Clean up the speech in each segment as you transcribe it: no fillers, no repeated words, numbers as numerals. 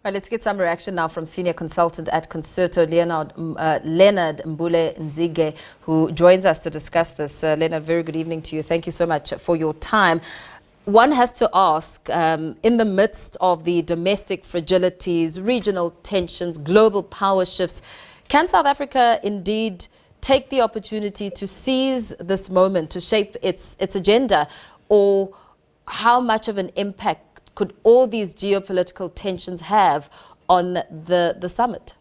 Right, let's get some reaction now from senior consultant at Concerto, Leonard Mbulle-Nziege, who joins us to discuss this. Leonard, very good evening to you. Thank you so much for your time. One has to ask, in the midst of the domestic fragilities, regional tensions, global power shifts, can South Africa indeed take the opportunity to seize this moment, to shape its agenda, or how much of an impact could all these geopolitical tensions have on the summit?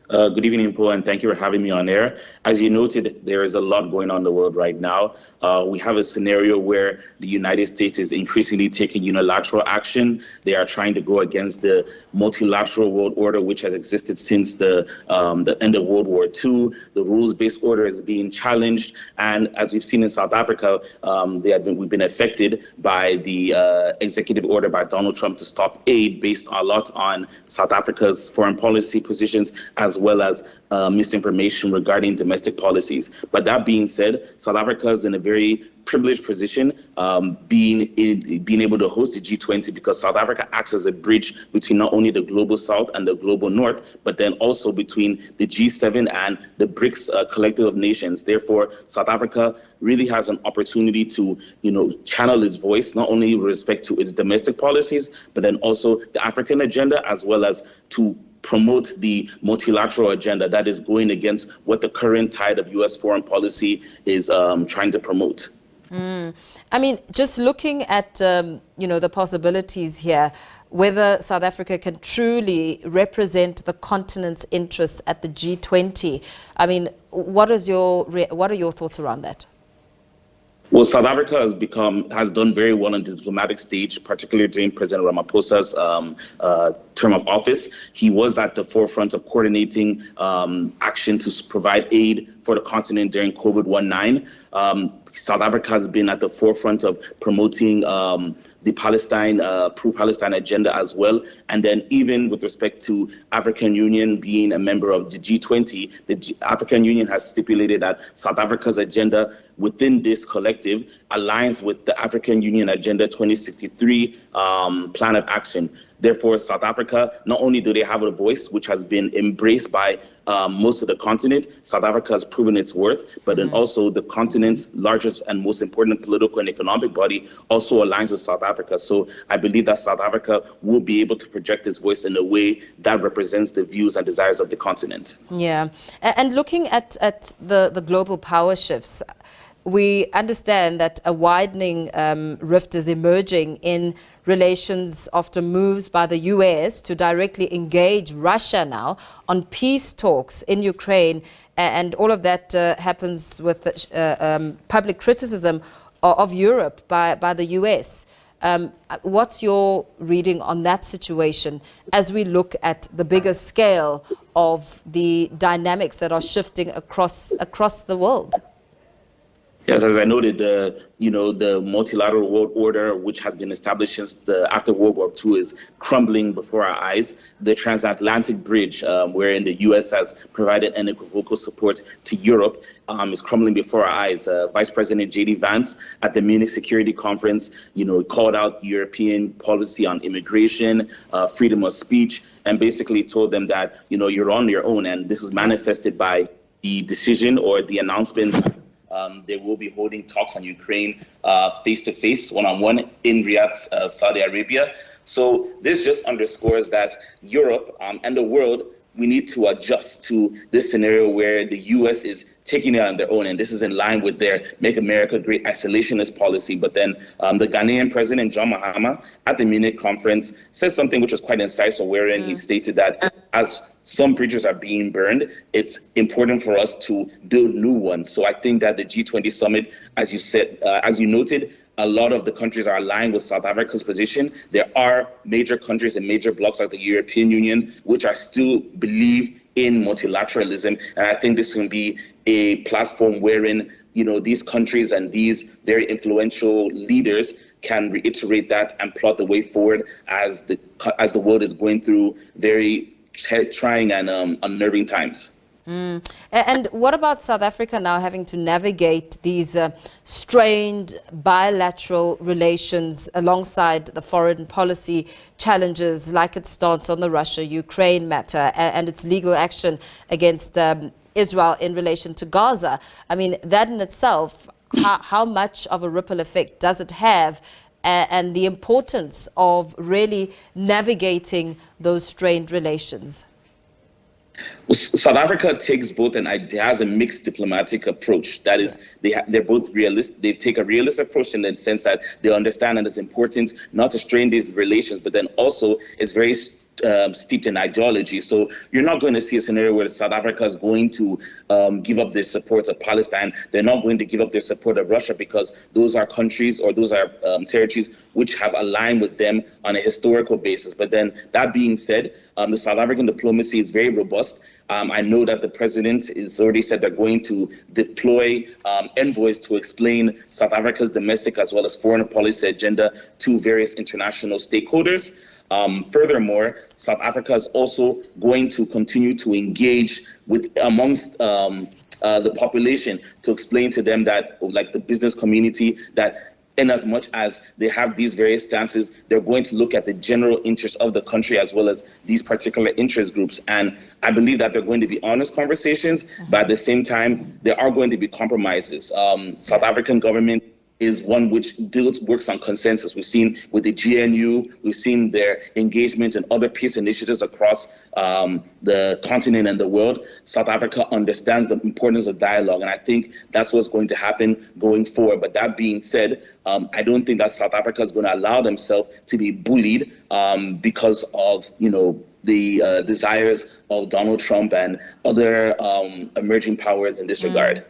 Good evening, Paul, and thank you for having me on air. As you noted, there is a lot going on in the world right now. We have a scenario where the United States is increasingly taking unilateral action. They are trying to go against the multilateral world order, which has existed since the end of World War II. The rules-based order is being challenged, and as we've seen in South Africa, we've been affected by the executive order by Donald Trump to stop aid based a lot on South Africa's foreign policy positions, as well as misinformation regarding domestic policies. But that being said, South Africa is in a very privileged position, being able to host the G20, because South Africa acts as a bridge between not only the global South and the global North, but then also between the G7 and the BRICS collective of nations. Therefore, South Africa really has an opportunity to, channel its voice, not only with respect to its domestic policies, but then also the African agenda, as well as to promote the multilateral agenda that is going against what the current tide of U.S. foreign policy is trying to promote. I mean, just looking at, the possibilities here, whether South Africa can truly represent the continent's interests at the G20. I mean, what are your thoughts around that? Well, South Africa has done very well on the diplomatic stage, particularly during President Ramaphosa's term of office. He was at the forefront of coordinating action to provide aid for the continent during COVID-19. South Africa has been at the forefront of promoting the pro-Palestine agenda as well. And then even with respect to African Union being a member of the G20, the African Union has stipulated that South Africa's agenda within this collective aligns with the African Union Agenda 2063 plan of action. Therefore, South Africa, not only do they have a voice, which has been embraced by most of the continent, South Africa has proven its worth, but then also the continent's largest and most important political and economic body also aligns with South Africa. So I believe that South Africa will be able to project its voice in a way that represents the views and desires of the continent. Yeah, and looking at the global power shifts, we understand that a widening rift is emerging in relations after moves by the US to directly engage Russia now on peace talks in Ukraine, and all of that happens with public criticism of Europe by the US. What's your reading on that situation as we look at the bigger scale of the dynamics that are shifting across the world? Yes, as I noted, the multilateral world order, which has been established since after World War II, is crumbling before our eyes. The transatlantic bridge, wherein the U.S. has provided unequivocal support to Europe, is crumbling before our eyes. Vice President J.D. Vance at the Munich Security Conference, called out European policy on immigration, freedom of speech, and basically told them that, you're on your own. And this is manifested by the decision or the announcement that they will be holding talks on Ukraine face-to-face, one-on-one in Riyadh, Saudi Arabia. So this just underscores that Europe and the world, we need to adjust to this scenario where the U.S. is taking it on their own. And this is in line with their Make America Great isolationist policy. But then the Ghanaian president, John Mahama, at the Munich conference, said something which was quite insightful, wherein he stated that as some bridges are being burned, it's important for us to build new ones. So I think that the G20 summit, as you said, as you noted, a lot of the countries are aligned with South Africa's position. There are major countries and major blocs like the European Union, which are still believe in multilateralism. And I think this can be a platform wherein, these countries and these very influential leaders can reiterate that and plot the way forward as the world is going through very trying and unnerving times. And what about South Africa now having to navigate these strained bilateral relations alongside the foreign policy challenges like its stance on the Russia-Ukraine matter and its legal action against Israel in relation to Gaza? I mean, that in itself, how much of a ripple effect does it have, and the importance of really navigating those strained relations? South Africa takes both has a mixed diplomatic approach. That is, they're both realistic. They take a realist approach in the sense that they understand that it's important not to strain these relations, but then also it's very steeped in ideology. So you're not going to see a scenario where South Africa is going to give up their support of Palestine. They're not going to give up their support of Russia, because those are countries, or those are territories which have aligned with them on a historical basis. But then that being said, the South African diplomacy is very robust. I know that the president has already said they're going to deploy envoys to explain South Africa's domestic as well as foreign policy agenda to various international stakeholders. Furthermore, South Africa is also going to continue to engage with amongst the population to explain to them that, like the business community, that in as much as they have these various stances, they're going to look at the general interest of the country as well as these particular interest groups. And I believe that they're going to be honest conversations, but at the same time, there are going to be compromises. South African government is one which works on consensus. We've seen with the GNU, we've seen their engagement in other peace initiatives across the continent and the world. South Africa understands the importance of dialogue, and I think that's what's going to happen going forward. But that being said, I don't think that South Africa is going to allow themselves to be bullied because of, the desires of Donald Trump and other emerging powers in this regard.